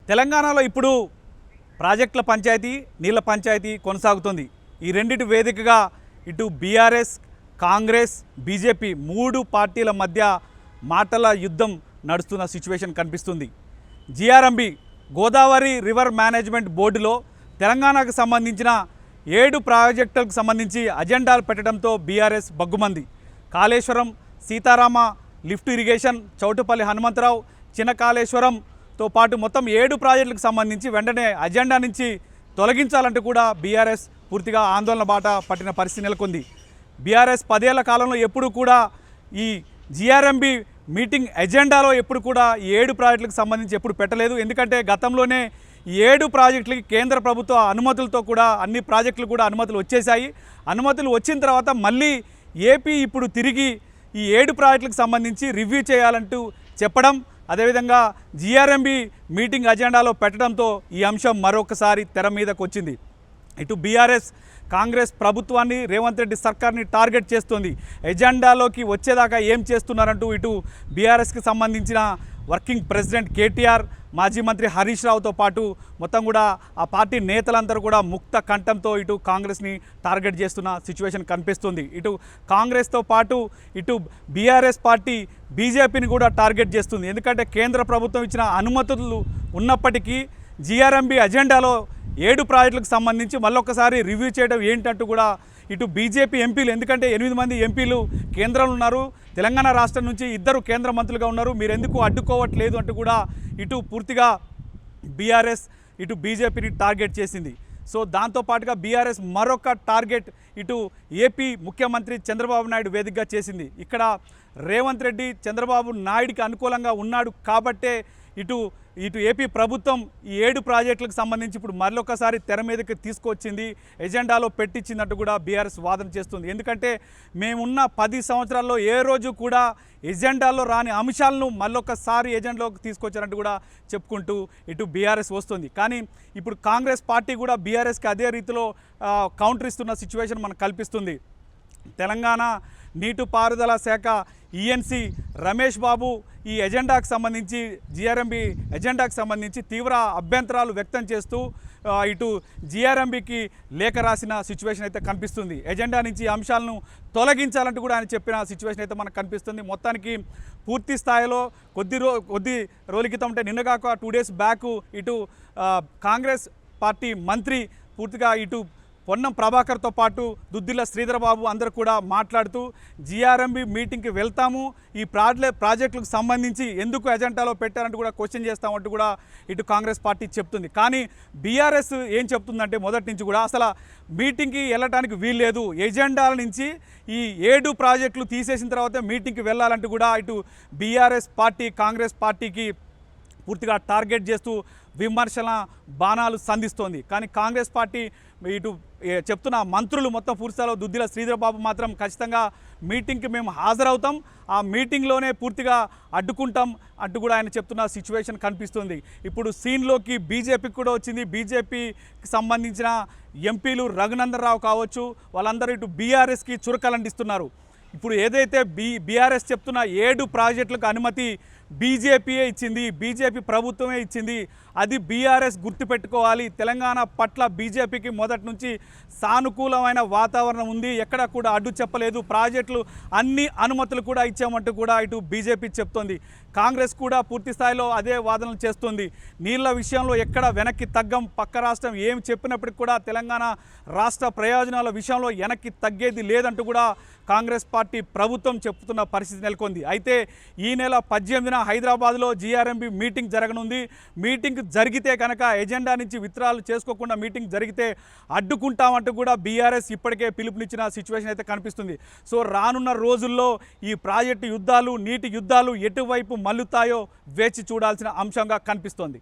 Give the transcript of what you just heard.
తెలంగాణలో ఇప్పుడు ప్రాజెక్టుల పంచాయతీ, నీళ్ల పంచాయతీ కొనసాగుతుంది. ఈ రెండిటి వేదికగా ఇటు బీఆర్ఎస్, కాంగ్రెస్, బీజేపీ మూడు పార్టీల మధ్య మాటల యుద్ధం నడుస్తున్న సిచ్యువేషన్ కనిపిస్తుంది. జీఆర్ఎంబీ గోదావరి రివర్ మేనేజ్మెంట్ బోర్డులో తెలంగాణకు సంబంధించిన 7 ప్రాజెక్టులకు సంబంధించి అజెండాలు పెట్టడంతో బీఆర్ఎస్ బగ్గుమంది. కాళేశ్వరం, సీతారామ లిఫ్ట్ ఇరిగేషన్, చౌటుపల్లి హనుమంతరావు, చిన్న కాళేశ్వరంతో పాటు మొత్తం 7 ప్రాజెక్టులకు సంబంధించి వెంటనే అజెండా నుంచి తొలగించాలంటూ కూడా బీఆర్ఎస్ పూర్తిగా ఆందోళన బాట పట్టిన పరిస్థితి నెలకొంది. బీఆర్ఎస్ 10 ఏళ్ల కాలంలో ఎప్పుడు కూడా ఈ జీఆర్ఎంబీ మీటింగ్ ఎజెండాలో ఎప్పుడు కూడా 7 ప్రాజెక్టులకు సంబంధించి ఎప్పుడు పెట్టలేదు. ఎందుకంటే గతంలోనే 7 ప్రాజెక్టులకి కేంద్ర ప్రభుత్వ అనుమతులతో కూడా అన్ని ప్రాజెక్టులు కూడా అనుమతులు వచ్చేసాయి. అనుమతులు వచ్చిన తర్వాత మళ్ళీ ఏపీ ఇప్పుడు తిరిగి ఈ 7 ప్రాజెక్టులకు సంబంధించి రివ్యూ చేయాలంటూ చెప్పడం, అదేవిధంగా జీఆర్ఎంబీ మీటింగ్ అజెండాలో పెట్టడంతో ఈ అంశం మరొకసారి తెర మీదకు వచ్చింది. ఇటు బీఆర్ఎస్, కాంగ్రెస్ ప్రభుత్వాన్ని, రేవంత్ రెడ్డి సర్కార్ని టార్గెట్ చేస్తుంది. ఎజెండాలోకి వచ్చేదాకా ఏం చేస్తున్నారంటూ ఇటు బీఆర్ఎస్కి సంబంధించిన వర్కింగ్ ప్రెసిడెంట్ కేటీఆర్, మాజీ మంత్రి హరీష్ రావుతో పాటు మొత్తం కూడా ఆ పార్టీ నేతలందరూ కూడా ముక్త కంఠంతో ఇటు కాంగ్రెస్ని టార్గెట్ చేస్తున్న సిచ్యువేషన్ కనిపిస్తుంది. ఇటు కాంగ్రెస్తో పాటు ఇటు బీఆర్ఎస్ పార్టీ బీజేపీని కూడా టార్గెట్ చేస్తుంది. ఎందుకంటే కేంద్ర ప్రభుత్వం ఇచ్చిన అనుమతులు ఉన్నప్పటికీ జీఆర్ఎంబీ అజెండాలో 7 ప్రాజెక్టులకు సంబంధించి మళ్ళొకసారి రివ్యూ చేయడం ఏంటంటూ కూడా ఇటు బీజేపీ ఎంపీలు, ఎందుకంటే 8 మంది ఎంపీలు కేంద్రంలో ఉన్నారు, తెలంగాణ రాష్ట్రం నుంచి 2 కేంద్ర మంత్రులుగా ఉన్నారు, మీరు ఎందుకు అడ్డుకోవట్లేదు అంటూ కూడా ఇటు పూర్తిగా బీఆర్ఎస్ ఇటు బీజేపీని టార్గెట్ చేసింది. సో దాంతోపాటుగా బీఆర్ఎస్ మరొక టార్గెట్ ఇటు ఏపీ ముఖ్యమంత్రి చంద్రబాబు నాయుడు వేదికగా చేసింది. ఇక్కడ రేవంత్ రెడ్డి చంద్రబాబు నాయుడికి అనుకూలంగా ఉన్నాడు కాబట్టే ఇటు ఏపీ ప్రభుత్వం ఈ 7 ప్రాజెక్టులకు సంబంధించి ఇప్పుడు మరొకసారి తెర మీదకి తీసుకొచ్చింది, ఎజెండాలో పెట్టించిందంటూ కూడా బీఆర్ఎస్ వాదన చేస్తుంది. ఎందుకంటే మేమున్న 10 సంవత్సరాల్లో ఏ రోజు కూడా ఎజెండాలో రాని అంశాలను మళ్ళొకసారి ఎజెండాలోకి తీసుకొచ్చారంటూ కూడా చెప్పుకుంటూ ఇటు బీఆర్ఎస్ వస్తుంది. కానీ ఇప్పుడు కాంగ్రెస్ పార్టీ కూడా బీఆర్ఎస్కి అదే రీతిలో కౌంటర్ ఇస్తున్న సిచ్యువేషన్ మనకు కల్పిస్తుంది. తెలంగాణ నీటిపారుదల శాఖ ఈఎన్సీ రమేష్ బాబు ఈ ఎజెండాకు సంబంధించి, జీఆర్ఎంబీ ఎజెండాకు సంబంధించి తీవ్ర అభ్యంతరాలు వ్యక్తం చేస్తూ ఇటు జీఆర్ఎంబీకి లేఖ రాసిన సిచ్యువేషన్ అయితే కనిపిస్తుంది. ఎజెండా నుంచి అంశాలను తొలగించాలంటూ కూడా ఆయన చెప్పిన సిచ్యువేషన్ అయితే మనకు కనిపిస్తుంది. మొత్తానికి పూర్తి స్థాయిలో కొద్ది రోజుల క్రితం అంటే నిన్నగాక 2 డేస్ బ్యాక్ ఇటు కాంగ్రెస్ పార్టీ మంత్రి పూర్తిగా ఇటు పొన్నం ప్రభాకర్తో పాటు దుద్దిల్ల శ్రీధరబాబు అందరూ కూడా మాట్లాడుతూ జీఆర్ఎంబీ మీటింగ్కి వెళ్తాము, ఈ ప్రాజెక్టులకు సంబంధించి ఎందుకు ఎజెండాలో పెట్టారంటూ కూడా క్వశ్చన్ చేస్తామంటూ కూడా ఇటు కాంగ్రెస్ పార్టీ చెప్తుంది. కానీ బీఆర్ఎస్ ఏం చెప్తుందంటే మొదటి నుంచి కూడా అసలు మీటింగ్కి వెళ్ళటానికి వీల్లేదు, ఎజెండాల నుంచి ఈ 7 ప్రాజెక్టులు తీసేసిన తర్వాత మీటింగ్కి వెళ్ళాలంటూ కూడా ఇటు బీఆర్ఎస్ పార్టీ కాంగ్రెస్ పార్టీకి పూర్తిగా టార్గెట్ చేస్తూ విమర్శల బాణాలు సంధిస్తోంది. కానీ కాంగ్రెస్ పార్టీ ఇటు చెప్తున్న మంత్రులు మొత్తం పూర్తిస్థాయిలో దుద్దిల శ్రీధరబాబు మాత్రం ఖచ్చితంగా మీటింగ్కి మేము హాజరవుతాం, ఆ మీటింగ్లోనే పూర్తిగా అడ్డుకుంటాం అంటూ కూడా ఆయన చెప్తున్న సిచ్యువేషన్ కనిపిస్తుంది. ఇప్పుడు సీన్లోకి బీజేపీకి కూడా వచ్చింది. బీజేపీకి సంబంధించిన ఎంపీలు రఘునందన్ రావు కావచ్చు, వాళ్ళందరూ ఇటు బీఆర్ఎస్కి చురకలండిస్తున్నారు. ఇప్పుడు ఏదైతే బీఆర్ఎస్ చెప్తున్న 7 ప్రాజెక్టులకు అనుమతి బీజేపీయే ఇచ్చింది, బీజేపీ ప్రభుత్వమే ఇచ్చింది, అది బీఆర్ఎస్ గుర్తుపెట్టుకోవాలి. తెలంగాణ పట్ల బీజేపీకి మొదటి నుంచి సానుకూలమైన వాతావరణం ఉంది, ఎక్కడ కూడా అడ్డు చెప్పలేదు, ప్రాజెక్టులు అన్ని అనుమతులు కూడా ఇచ్చామంటూ కూడా ఇటు బీజేపీ చెప్తోంది. కాంగ్రెస్ కూడా పూర్తి స్థాయిలో అదే వాదనలు చేస్తుంది. నీళ్ల విషయంలో ఎక్కడ వెనక్కి తగ్గం, పక్క రాష్ట్రం ఏం చెప్పినప్పటికీ కూడా తెలంగాణ రాష్ట్ర ప్రయోజనాల విషయంలో వెనక్కి తగ్గేది లేదంటూ కూడా కాంగ్రెస్ పార్టీ ప్రభుత్వం చెప్తున్న పరిస్థితి నెలకొంది. అయితే ఈ నెల 18న హైదరాబాద్లో జీఆర్ఎంబీ మీటింగ్ జరగనుంది. మీటింగ్ జరిగితే కనుక ఎజెండా నుంచి విత్డ్రాలు చేసుకోకుండా మీటింగ్ జరిగితే అడ్డుకుంటామంటూ కూడా బీఆర్ఎస్ ఇప్పటికే పిలుపునిచ్చిన సిచ్యువేషన్ అయితే కనిపిస్తుంది. సో రానున్న రోజుల్లో ఈ ప్రాజెక్టు యుద్ధాలు, నీటి యుద్ధాలు ఎటువైపు మల్లుతాయో వేచి చూడాల్సిన అంశంగా కనిపిస్తోంది.